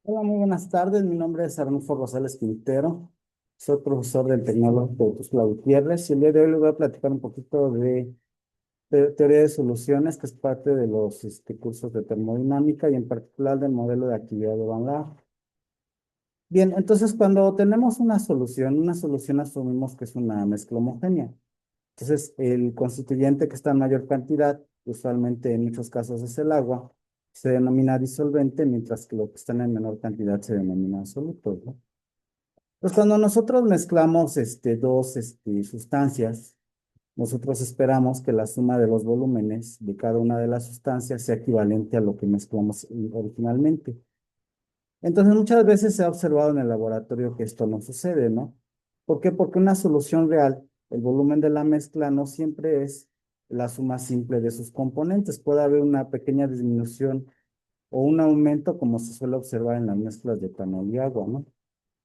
Hola, muy buenas tardes. Mi nombre es Arnulfo Rosales Quintero. Soy profesor del Tecnológico de Tuxtla Gutiérrez y el día de hoy les voy a platicar un poquito de teoría de soluciones, que es parte de los cursos de termodinámica y en particular del modelo de actividad de Van Laer. Bien, entonces cuando tenemos una solución asumimos que es una mezcla homogénea. Entonces, el constituyente que está en mayor cantidad, usualmente en muchos casos es el agua, se denomina disolvente, mientras que lo que está en menor cantidad se denomina soluto, ¿no? Pues cuando nosotros mezclamos dos sustancias, nosotros esperamos que la suma de los volúmenes de cada una de las sustancias sea equivalente a lo que mezclamos originalmente. Entonces, muchas veces se ha observado en el laboratorio que esto no sucede, ¿no? ¿Por qué? Porque una solución real, el volumen de la mezcla no siempre es la suma simple de sus componentes. Puede haber una pequeña disminución o un aumento, como se suele observar en las mezclas de etanol y agua, ¿no?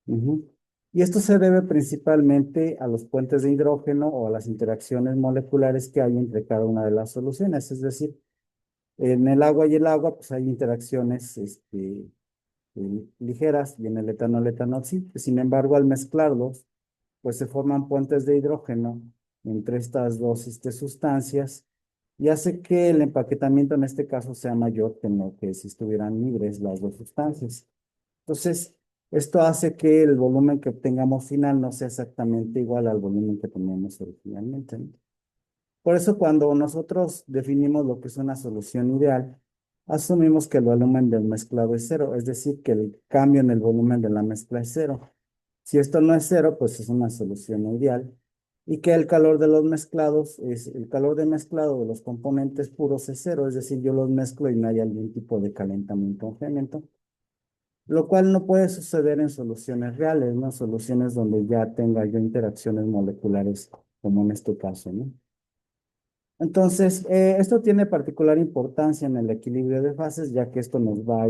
Ujú. Y esto se debe principalmente a los puentes de hidrógeno o a las interacciones moleculares que hay entre cada una de las soluciones. Es decir, en el agua y el agua, pues hay interacciones ligeras y en el etanol sí. Sin embargo, al mezclarlos, pues se forman puentes de hidrógeno entre estas dos sustancias y hace que el empaquetamiento en este caso sea mayor que en lo que si estuvieran libres las dos sustancias. Entonces, esto hace que el volumen que obtengamos final no sea exactamente igual al volumen que teníamos originalmente, ¿no? Por eso cuando nosotros definimos lo que es una solución ideal, asumimos que el volumen del mezclado es cero, es decir, que el cambio en el volumen de la mezcla es cero. Si esto no es cero, pues es una solución no ideal. Y que el calor de los mezclados el calor de mezclado de los componentes puros es cero, es decir, yo los mezclo y no hay algún tipo de calentamiento o incremento, lo cual no puede suceder en soluciones reales, ¿no? Soluciones donde ya tenga yo interacciones moleculares, como en este caso, ¿no? Entonces, esto tiene particular importancia en el equilibrio de fases, ya que esto nos va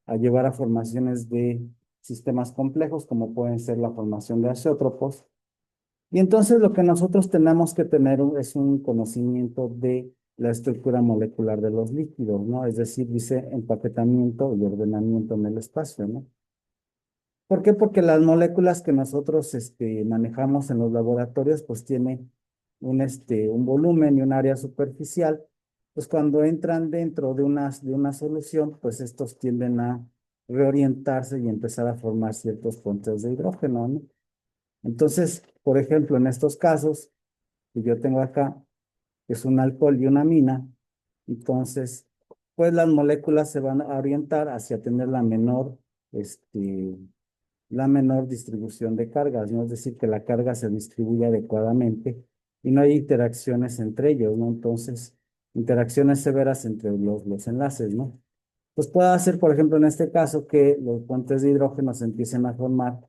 a llevar a formaciones de sistemas complejos, como pueden ser la formación de azeótropos. Y entonces lo que nosotros tenemos que tener es un conocimiento de la estructura molecular de los líquidos, ¿no? Es decir, dice empaquetamiento y ordenamiento en el espacio, ¿no? ¿Por qué? Porque las moléculas que nosotros manejamos en los laboratorios, pues tiene un volumen y un área superficial. Pues cuando entran dentro de una solución, pues estos tienden a reorientarse y empezar a formar ciertos puentes de hidrógeno, ¿no? Entonces, por ejemplo, en estos casos que yo tengo acá, que es un alcohol y una amina, entonces, pues las moléculas se van a orientar hacia tener este, la menor distribución de cargas, ¿no? Es decir, que la carga se distribuye adecuadamente y no hay interacciones entre ellos, ¿no? Entonces, interacciones severas entre los enlaces, ¿no? Pues puede hacer, por ejemplo, en este caso, que los puentes de hidrógeno se empiecen a formar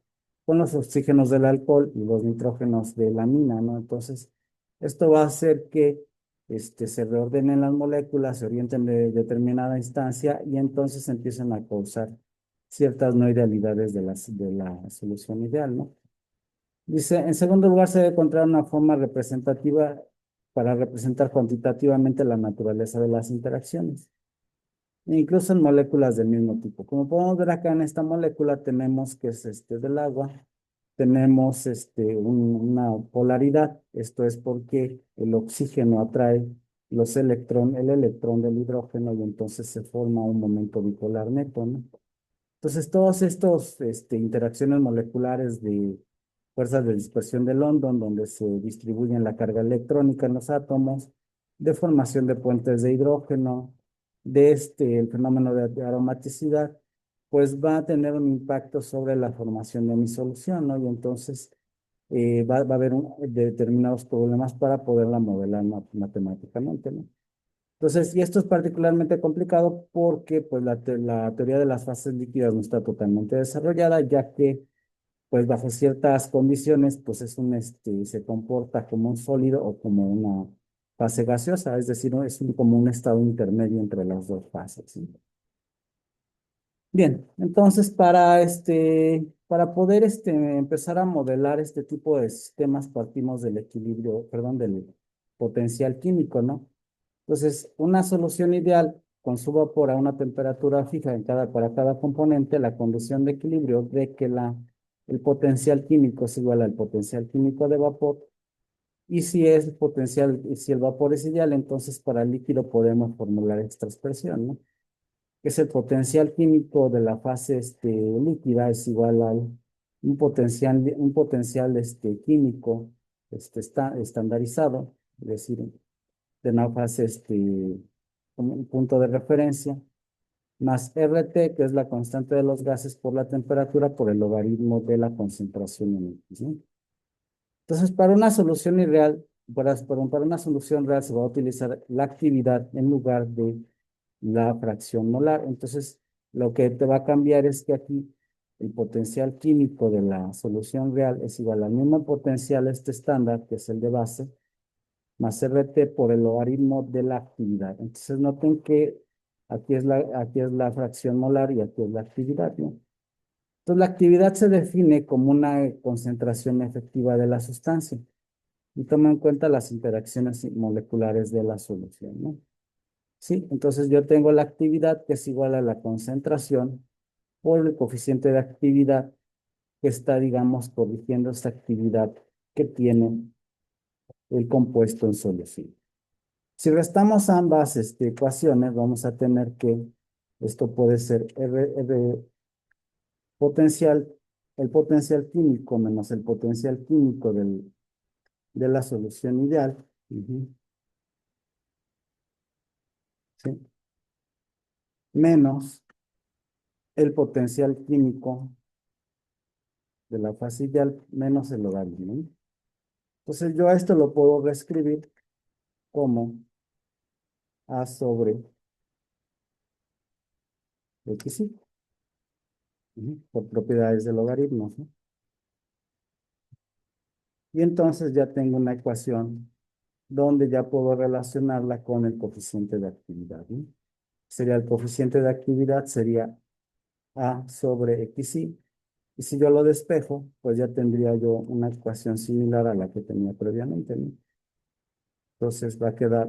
con los oxígenos del alcohol y los nitrógenos de la mina, ¿no? Entonces, esto va a hacer que se reordenen las moléculas, se orienten de determinada instancia y entonces empiezan a causar ciertas no idealidades de la solución ideal, ¿no? Dice, en segundo lugar, se debe encontrar una forma representativa para representar cuantitativamente la naturaleza de las interacciones, e incluso en moléculas del mismo tipo. Como podemos ver acá en esta molécula, tenemos que es del agua, tenemos una polaridad. Esto es porque el oxígeno atrae el electrón del hidrógeno y entonces se forma un momento bipolar neto, ¿no? Entonces, todos estos interacciones moleculares de fuerzas de dispersión de London, donde se distribuyen la carga electrónica en los átomos, de formación de puentes de hidrógeno, de el fenómeno de aromaticidad, pues va a tener un impacto sobre la formación de mi solución, ¿no? Y entonces va a haber determinados problemas para poderla modelar matemáticamente, ¿no? Entonces, y esto es particularmente complicado porque pues la teoría de las fases líquidas no está totalmente desarrollada, ya que pues bajo ciertas condiciones pues se comporta como un sólido o como una fase gaseosa, es decir, ¿no? Como un estado intermedio entre las dos fases, ¿sí? Bien, entonces para poder empezar a modelar este tipo de sistemas partimos del equilibrio, perdón, del potencial químico, ¿no? Entonces, una solución ideal con su vapor a una temperatura fija para cada componente, la condición de equilibrio de que el potencial químico es igual al potencial químico de vapor. Y si el vapor es ideal, entonces para el líquido podemos formular esta expresión, ¿no? Que es el potencial químico de la fase líquida es igual al un potencial químico estandarizado, es decir, de una fase como un punto de referencia, más RT, que es la constante de los gases por la temperatura por el logaritmo de la concentración en X, ¿no? Entonces, para una solución irreal, para una solución real se va a utilizar la actividad en lugar de la fracción molar. Entonces, lo que te va a cambiar es que aquí el potencial químico de la solución real es igual al mismo potencial estándar, que es el de base, más RT por el logaritmo de la actividad. Entonces, noten que aquí es la fracción molar y aquí es la actividad, ¿no? Entonces, la actividad se define como una concentración efectiva de la sustancia y toma en cuenta las interacciones moleculares de la solución, ¿no? Sí, entonces yo tengo la actividad que es igual a la concentración por el coeficiente de actividad que está, digamos, corrigiendo esta actividad que tiene el compuesto en solución. Si restamos ambas ecuaciones, vamos a tener que esto puede ser potencial, el potencial químico menos el potencial químico de la solución ideal, ¿sí? Menos el potencial químico de la fase ideal menos el logaritmo, ¿no? Entonces yo a esto lo puedo reescribir como A sobre XY, por propiedades de logaritmos, ¿no? Y entonces ya tengo una ecuación donde ya puedo relacionarla con el coeficiente de actividad, ¿no? Sería el coeficiente de actividad, sería A sobre XY. Y si yo lo despejo, pues ya tendría yo una ecuación similar a la que tenía previamente, ¿no? Entonces va a quedar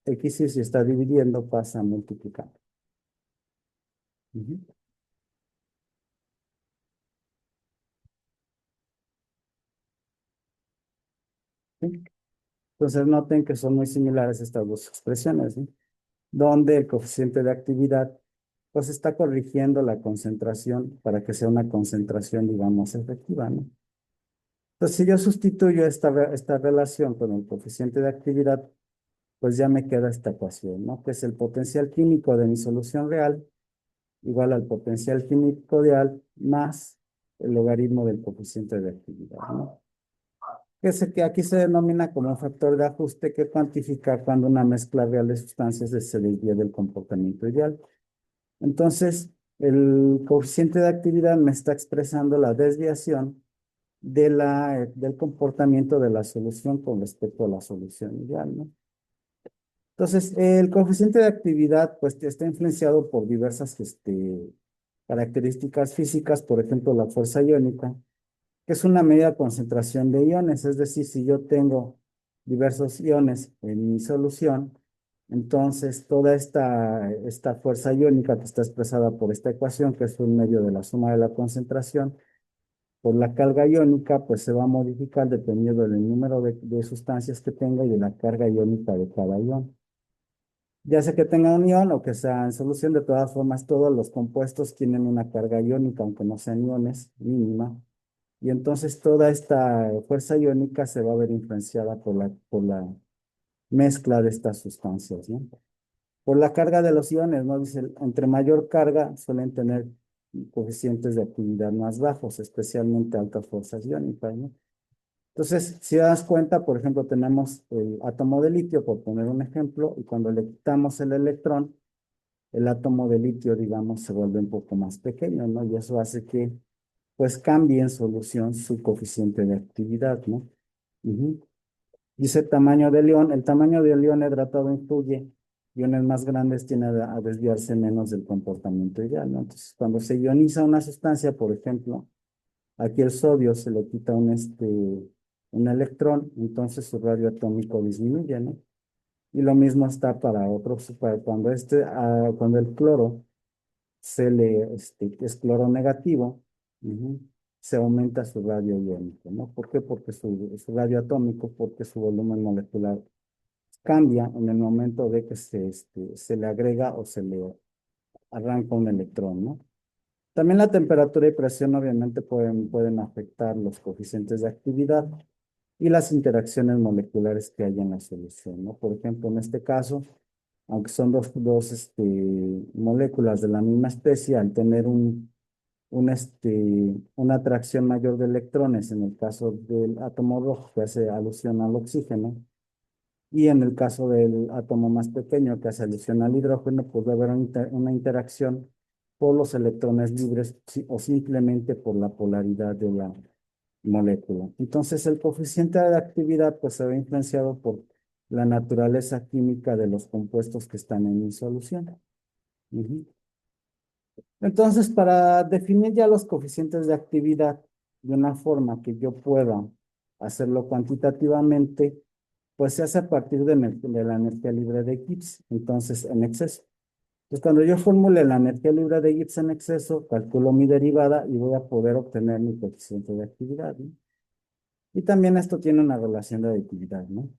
XY, si está dividiendo, pasa a multiplicar. Ujú. ¿Sí? Entonces noten que son muy similares estas dos expresiones, ¿no? Donde el coeficiente de actividad pues está corrigiendo la concentración para que sea una concentración, digamos, efectiva, ¿no? Entonces, si yo sustituyo esta relación con el coeficiente de actividad, pues ya me queda esta ecuación, ¿no? Que es el potencial químico de mi solución real igual al potencial químico ideal más el logaritmo del coeficiente de actividad, ¿no? Que aquí se denomina como un factor de ajuste que cuantifica cuando una mezcla real de sustancias se desvía del comportamiento ideal. Entonces, el coeficiente de actividad me está expresando la desviación del comportamiento de la solución con respecto a la solución ideal, ¿no? Entonces, el coeficiente de actividad, pues, está influenciado por diversas características físicas, por ejemplo, la fuerza iónica, que es una medida de concentración de iones, es decir, si yo tengo diversos iones en mi solución, entonces toda esta fuerza iónica que está expresada por esta ecuación, que es un medio de la suma de la concentración, por la carga iónica, pues se va a modificar dependiendo del número de sustancias que tenga y de la carga iónica de cada ion. Ya sea que tenga un ion o que sea en solución, de todas formas, todos los compuestos tienen una carga iónica, aunque no sean iones, mínima. Y entonces toda esta fuerza iónica se va a ver influenciada por la mezcla de estas sustancias, ¿no? Por la carga de los iones, ¿no? Dice, entre mayor carga suelen tener coeficientes de actividad más bajos, especialmente altas fuerzas iónicas, ¿no? Entonces, si das cuenta, por ejemplo, tenemos el átomo de litio, por poner un ejemplo, y cuando le quitamos el electrón, el átomo de litio, digamos, se vuelve un poco más pequeño, ¿no? Y eso hace que, pues, cambie en solución su coeficiente de actividad, ¿no? Ujú. Dice tamaño de ion, el tamaño del ion hidratado influye, iones más grandes tienden a desviarse menos del comportamiento ideal, ¿no? Entonces, cuando se ioniza una sustancia, por ejemplo, aquí el sodio se le quita un electrón, entonces su radio atómico disminuye, ¿no? Y lo mismo está para otros, para cuando cuando el cloro es cloro negativo, ujú, se aumenta su radio iónico, ¿no? ¿Por qué? Porque su radio atómico, porque su volumen molecular cambia en el momento de que se le agrega o se le arranca un electrón, ¿no? También la temperatura y presión obviamente pueden afectar los coeficientes de actividad y las interacciones moleculares que hay en la solución, ¿no? Por ejemplo, en este caso, aunque son moléculas de la misma especie, al tener una atracción mayor de electrones, en el caso del átomo rojo que hace alusión al oxígeno, y en el caso del átomo más pequeño que hace alusión al hidrógeno, puede haber una interacción por los electrones libres o simplemente por la polaridad de la molécula. Entonces, el coeficiente de actividad pues se ve influenciado por la naturaleza química de los compuestos que están en mi solución. Ujú. Entonces, para definir ya los coeficientes de actividad de una forma que yo pueda hacerlo cuantitativamente, pues se hace a partir de la energía libre de Gibbs, entonces en exceso. Entonces, cuando yo formule la energía libre de Gibbs en exceso, calculo mi derivada y voy a poder obtener mi coeficiente de actividad, ¿no? Y también esto tiene una relación de aditividad, ¿no?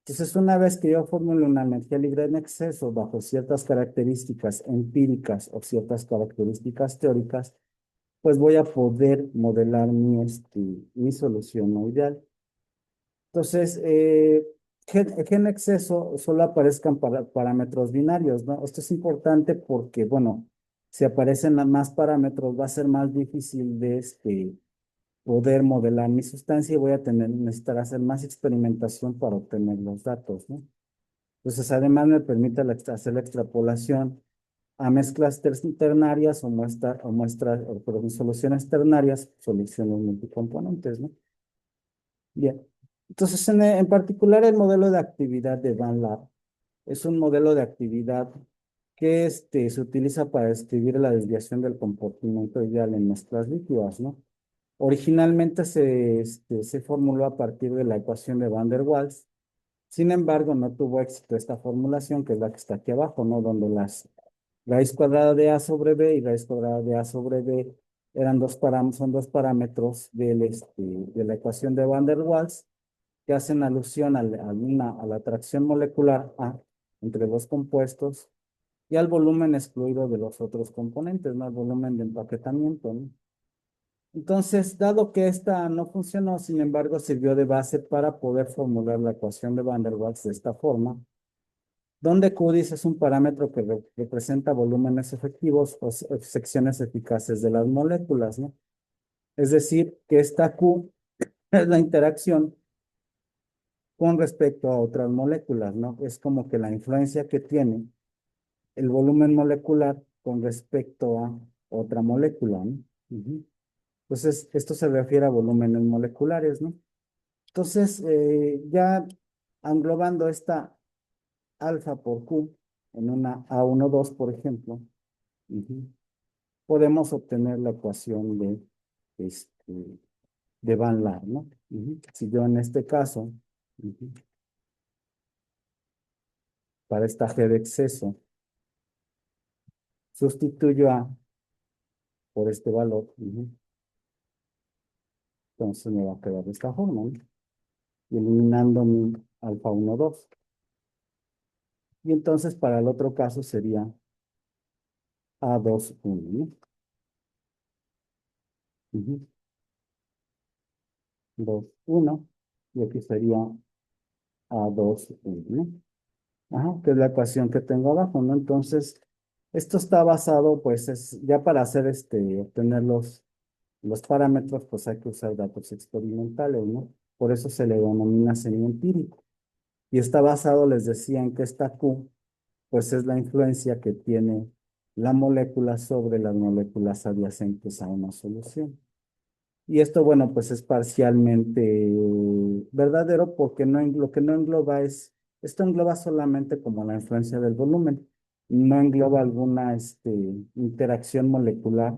Entonces, una vez que yo formule una energía libre en exceso bajo ciertas características empíricas o ciertas características teóricas, pues voy a poder modelar mi solución no ideal. Entonces, G en exceso solo aparezcan parámetros binarios, ¿no? Esto es importante porque, bueno, si aparecen más parámetros, va a ser más difícil de poder modelar mi sustancia y voy a necesitar hacer más experimentación para obtener los datos, ¿no? Entonces, además me permite hacer la extrapolación a mezclas ternarias perdón, soluciones ternarias, soluciones multicomponentes, ¿no? Bien. Entonces, en particular, el modelo de actividad de Van Laar es un modelo de actividad que se utiliza para describir la desviación del comportamiento ideal en mezclas líquidas, ¿no? Originalmente se formuló a partir de la ecuación de Van der Waals. Sin embargo, no tuvo éxito esta formulación, que es la que está aquí abajo, ¿no? Donde las raíz cuadrada de A sobre B y raíz cuadrada de A sobre B son dos parámetros de la ecuación de Van der Waals que hacen alusión a la atracción molecular A entre dos compuestos y al volumen excluido de los otros componentes, ¿no? El volumen de empaquetamiento, ¿no? Entonces, dado que esta no funcionó, sin embargo, sirvió de base para poder formular la ecuación de Van der Waals de esta forma, donde QDIS es un parámetro que representa volúmenes efectivos o secciones eficaces de las moléculas, ¿no? Es decir, que esta Q es la interacción con respecto a otras moléculas, ¿no? Es como que la influencia que tiene el volumen molecular con respecto a otra molécula, ¿no? Ujú. Entonces, esto se refiere a volúmenes moleculares, ¿no? Entonces, ya englobando esta alfa por Q en una A12, por ejemplo, ujú, podemos obtener la ecuación este, de Van Laar, ¿no? Ujú. Si yo en este caso, ujú, para esta G de exceso, sustituyo A por este valor, ujú, entonces me va a quedar de esta forma, ¿no? Y eliminando mi alfa 12. Y entonces para el otro caso sería A21, ¿no? Ujú, 2, 1. Y aquí sería A21, ¿no? Ajá, que es la ecuación que tengo abajo, ¿no? Entonces, esto está basado, pues, ya para hacer obtener los parámetros, pues hay que usar datos experimentales, ¿no? Por eso se le denomina semi-empírico. Y está basado, les decía, en que esta Q, pues es la influencia que tiene la molécula sobre las moléculas adyacentes a una solución. Y esto, bueno, pues es parcialmente verdadero porque lo que no engloba esto engloba solamente como la influencia del volumen, no engloba alguna interacción molecular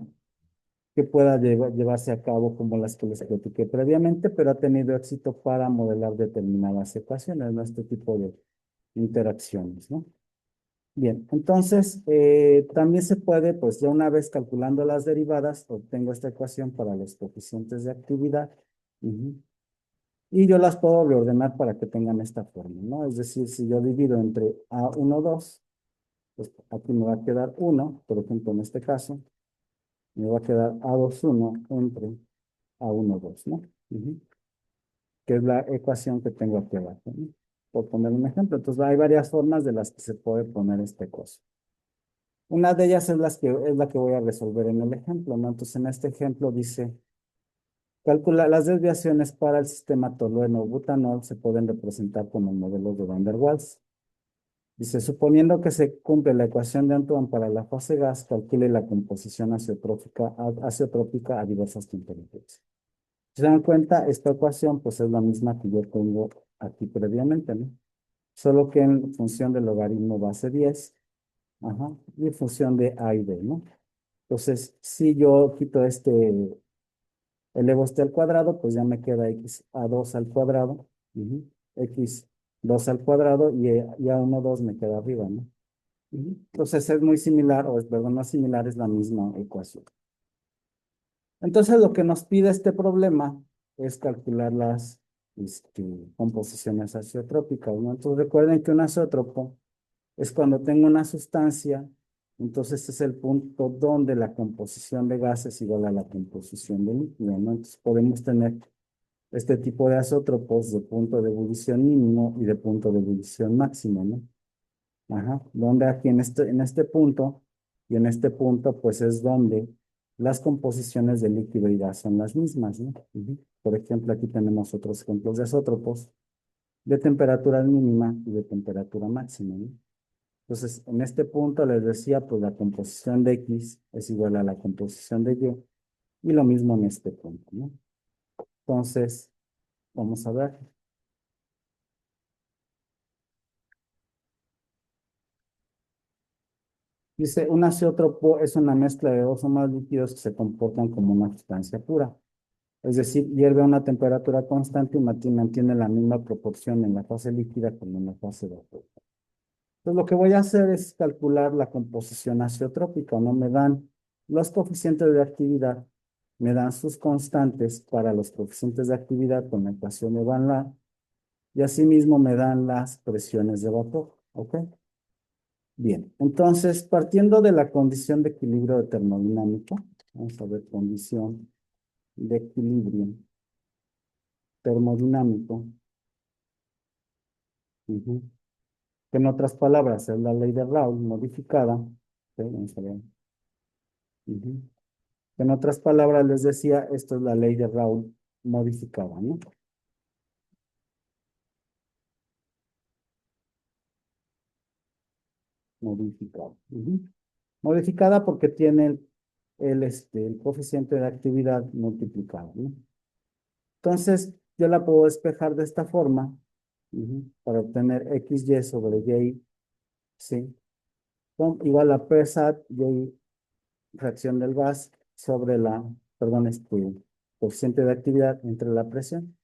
que pueda llevarse a cabo como las que les platiqué previamente, pero ha tenido éxito para modelar determinadas ecuaciones, ¿no? Este tipo interacciones, ¿no? Bien, entonces también se puede, pues ya una vez calculando las derivadas, obtengo esta ecuación para los coeficientes de actividad. Ujú. Y yo las puedo reordenar para que tengan esta forma, ¿no? Es decir, si yo divido entre A1, 2, pues aquí me va a quedar 1, por ejemplo, en este caso, me va a quedar A2, 1 entre A1, 2, ¿no? Ujú. Que es la ecuación que tengo aquí abajo, ¿no? Por poner un ejemplo. Entonces, hay varias formas de las que se puede poner esta ecuación. Una de ellas es la que voy a resolver en el ejemplo, ¿no? Entonces, en este ejemplo dice, calcula las desviaciones para el sistema tolueno-butanol se pueden representar con el modelo de Van der Waals. Dice, suponiendo que se cumple la ecuación de Antoine para la fase gas, calcule la composición azeotrópica a diversas temperaturas. Si se dan cuenta, esta ecuación pues es la misma que yo tengo aquí previamente, ¿no? Solo que en función del logaritmo base 10, ajá, y en función de A y B, ¿no? Entonces, si yo quito elevo este al cuadrado, pues ya me queda x a 2 al cuadrado, ujú, x 2 al cuadrado y a 1, 2 me queda arriba, ¿no? Ujú. Entonces es muy similar, perdón, no similar, es la misma ecuación. Entonces lo que nos pide este problema es calcular las composiciones azeotrópicas, ¿no? Entonces recuerden que un azeótropo es cuando tengo una sustancia, entonces este es el punto donde la composición de gases es igual a la composición de líquido, ¿no? Entonces podemos tener este tipo de azeótropos de punto de ebullición mínimo y de punto de ebullición máximo, ¿no? Ajá, donde aquí en este punto y en este punto, pues es donde las composiciones de líquido y gas son las mismas, ¿no? Ujú. Por ejemplo, aquí tenemos otros ejemplos de isótopos de temperatura mínima y de temperatura máxima, ¿no? Entonces, en este punto les decía, pues la composición de X es igual a la composición de Y lo mismo en este punto, ¿no? Entonces, vamos a ver. Dice, un azeótropo es una mezcla de dos o más líquidos que se comportan como una sustancia pura. Es decir, hierve a una temperatura constante y mantiene la misma proporción en la fase líquida como en la fase vapor. Entonces, lo que voy a hacer es calcular la composición azeotrópica, ¿no? Me dan los coeficientes de actividad, me dan sus constantes para los coeficientes de actividad con la ecuación de Van Laar, y asimismo me dan las presiones de vapor, ¿ok? Bien, entonces, partiendo de la condición de equilibrio termodinámico, vamos a ver condición de equilibrio termodinámico, ujú, que en otras palabras es la ley de Raoult modificada, ¿ok? Vamos a ver, ujú. En otras palabras les decía, esto es la ley de Raoult modificada, ¿no? Modificada. Ujú. Modificada porque tiene el coeficiente de actividad multiplicado, ¿no? Entonces, yo la puedo despejar de esta forma, ujú, para obtener XY sobre Y, ¿sí? Igual a PSAT, Y, fracción del gas, sobre perdón, coeficiente de actividad entre la presión.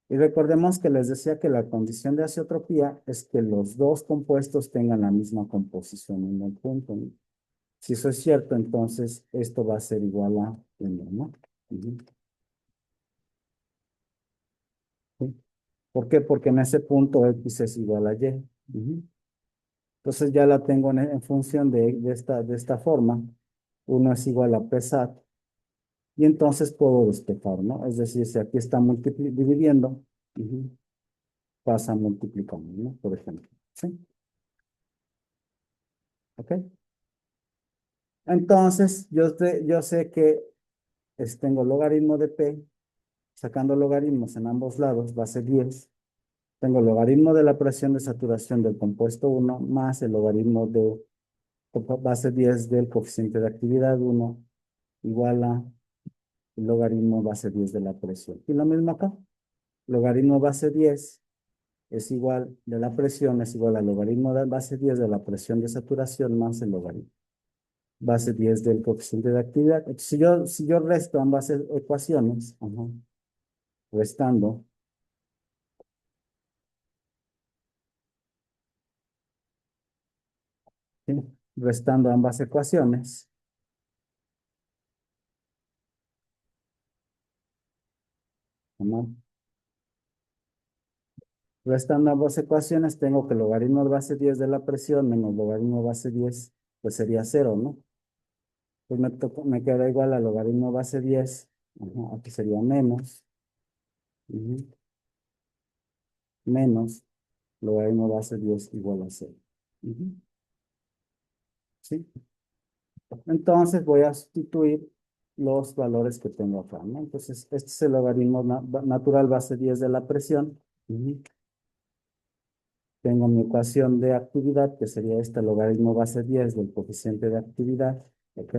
Y recordemos que les decía que la condición de azeotropía es que los dos compuestos tengan la misma composición en el punto, ¿no? Si eso es cierto, entonces esto va a ser igual a 1, ¿no? Ujú. ¿Sí? ¿Por qué? Porque en ese punto X es igual a Y. Ujú. Entonces ya la tengo en función de esta forma. Uno es igual a PSAT. Y entonces puedo despejar, ¿no? Es decir, si aquí está dividiendo, ujú, pasa multiplicando, ¿no? Por ejemplo. ¿Sí? ¿Ok? Entonces, yo sé que tengo logaritmo de P, sacando logaritmos en ambos lados, va a ser 10. Tengo logaritmo de la presión de saturación del compuesto 1 más el logaritmo de base 10 del coeficiente de actividad 1 igual a el logaritmo base 10 de la presión. Y lo mismo acá. Logaritmo base 10 es igual de la presión, es igual al logaritmo de base 10 de la presión de saturación más el logaritmo base 10 del coeficiente de actividad. Entonces, si yo resto ambas ecuaciones, ajá, restando, ¿sí? Restando ambas ecuaciones. ¿No? Restando ambas ecuaciones, tengo que logaritmo de base 10 de la presión menos logaritmo de base 10, pues sería cero, ¿no? Pues me queda igual a logaritmo de base 10, ajá, aquí sería menos, ujú, menos logaritmo de base 10 igual a cero. Ujú, ¿sí? Entonces voy a sustituir los valores que tengo acá, ¿no? Entonces, este es el logaritmo natural base 10 de la presión. Ujú. Tengo mi ecuación de actividad, que sería este logaritmo base 10 del coeficiente de actividad. ¿Ok?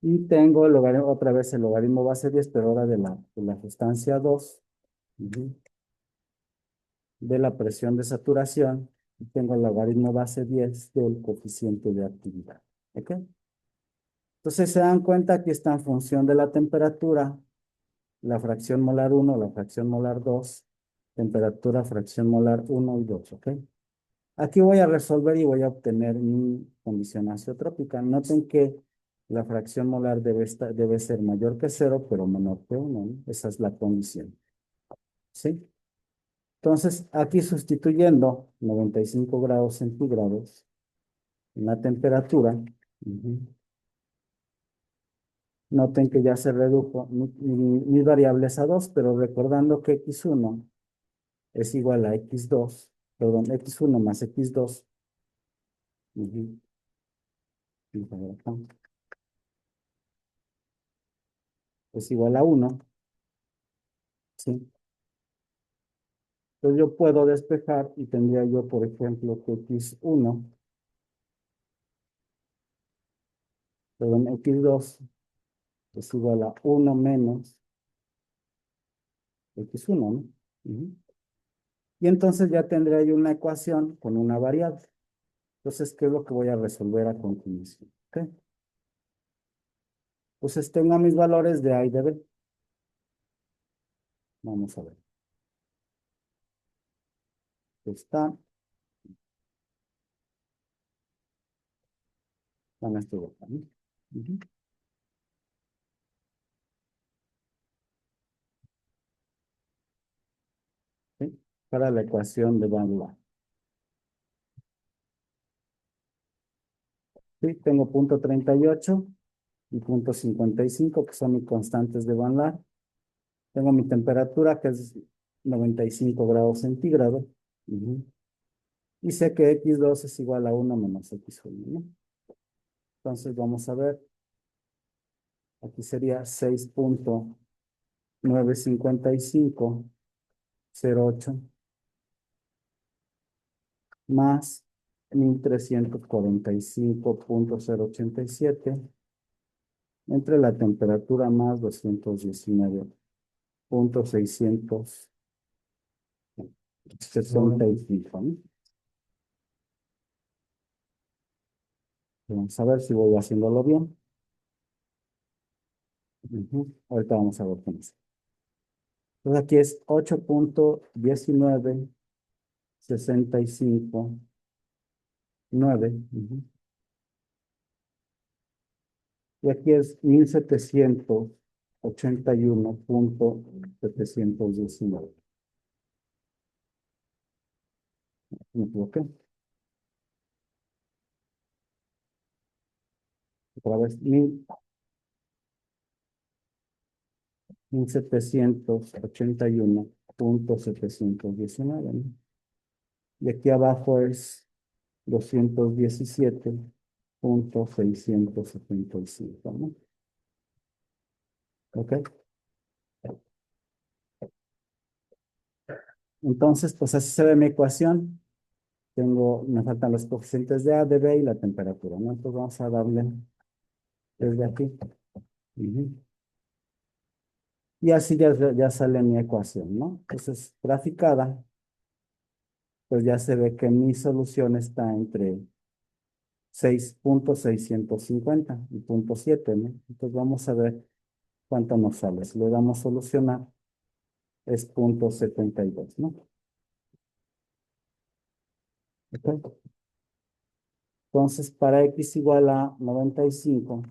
Y tengo el logaritmo, otra vez el logaritmo base 10, pero ahora de la sustancia 2, ujú, de la presión de saturación. Y tengo el logaritmo base 10 del coeficiente de actividad. ¿Ok? Entonces se dan cuenta que está en función de la temperatura, la fracción molar 1, la fracción molar 2, temperatura, fracción molar 1 y 2. ¿Ok? Aquí voy a resolver y voy a obtener mi condición azeotrópica. Noten que la fracción molar debe ser mayor que cero, pero menor que 1, ¿no? Esa es la condición. ¿Sí? Entonces, aquí sustituyendo 95 grados centígrados en la temperatura, ujú, noten que ya se redujo mis variables a 2, pero recordando que x1 es igual a x2, perdón, x1 más x2, ujú, vamos a ver acá, es igual a 1, ¿sí? Entonces yo puedo despejar y tendría yo, por ejemplo, que x1, perdón, x2 es igual a 1 menos x1, ¿no? Ujú. Y entonces ya tendría yo una ecuación con una variable. Entonces, ¿qué es lo que voy a resolver a continuación? ¿Ok? Entonces tengo mis valores de A y de B. Vamos a ver. Está, van a estos acá, ¿no? Ujú. ¿Sí? Para la ecuación de Van Laar. Sí, tengo punto 38 y punto 55, que son mis constantes de Van Laar. Tengo mi temperatura, que es 95 grados centígrados. Ujú. Y sé que x2 es igual a 1 menos x1, ¿no? Entonces vamos a ver. Aquí sería 6.95508 más 1345.087 entre la temperatura más 219.675, ¿no? Vamos a ver si voy haciéndolo bien. Ujú. Ahorita vamos a ver cómo es. Entonces aquí es 8.1965.9. Ujú. Y aquí es 1781.719. Me equivoqué. Otra vez, 1781.719, ¿no? Y aquí abajo es 217.675, ¿no? ¿Ok? Entonces, pues así se ve mi ecuación. Me faltan los coeficientes de A, de B y la temperatura, ¿no? Entonces vamos a darle desde aquí. Ujú. Y así ya sale mi ecuación, ¿no? Entonces, graficada, pues ya se ve que mi solución está entre 6.650 y punto 7, ¿no? Entonces vamos a ver cuánto nos sale. Si le damos solucionar, es punto 72, ¿no? ¿Ok? Entonces, para x igual a 95,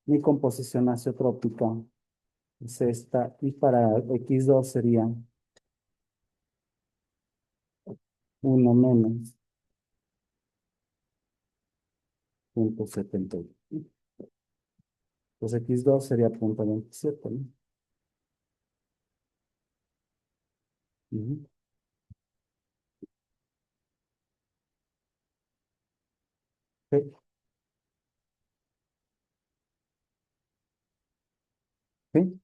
mi composición azeotrópica es esta, y para x2 sería 1 menos 0.71. Pues x2 sería 0.27, ¿no? Ujú. Ok, ok.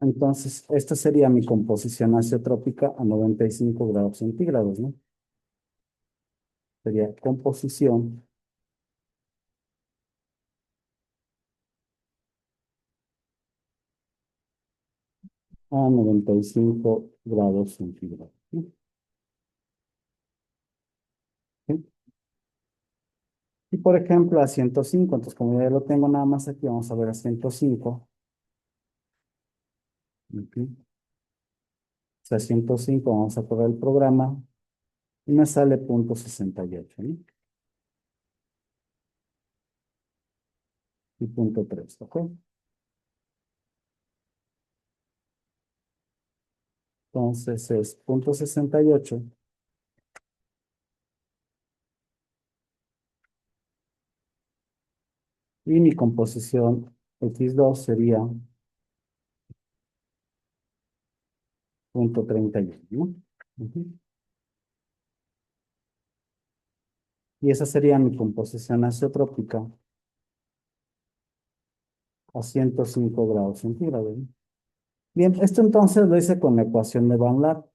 Entonces, esta sería mi composición azeotrópica a 95 grados centígrados, ¿no? Sería composición a 95 grados centígrados. ¿Sí? ¿Sí? Y por ejemplo, a 105, entonces como ya lo tengo nada más aquí, vamos a ver a 105. Aquí. O sea, 105, vamos a probar el programa y me sale 0.68, ¿no? Y 0.3, ¿ok? Entonces es 0.68 y mi composición x2 sería 0.31, ¿no? Ujú. Y esa sería mi composición azeotrópica a 105 grados centígrados, ¿no? Bien, esto entonces lo hice con la ecuación de Van Laar.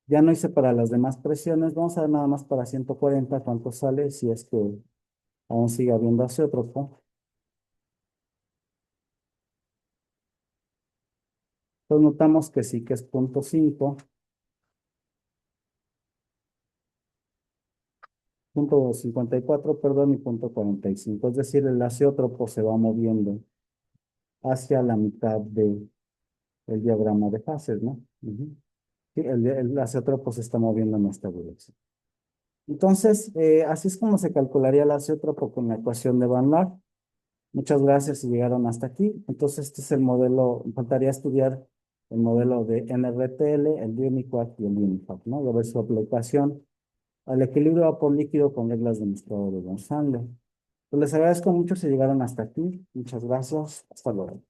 Ya no hice para las demás presiones. Vamos a ver nada más para 140 cuánto sale si es que aún sigue habiendo azeótropo. Entonces notamos que sí que es 0.5, 0.54, perdón, y 0.45. Es decir, el azeótropo se va moviendo hacia la mitad del diagrama de fases, ¿no? Ujú. Sí, el azeótropo se está moviendo en esta dirección. Entonces, así es como se calcularía el azeótropo con la ecuación de Van Laar. Muchas gracias si llegaron hasta aquí. Entonces, este es el modelo, faltaría estudiar el modelo de NRTL, el Uniquat y el Unifac, ¿no? Y a ver su aplicación al equilibrio vapor líquido con reglas de muestrado de González. Pues les agradezco mucho si llegaron hasta aquí. Muchas gracias. Hasta luego.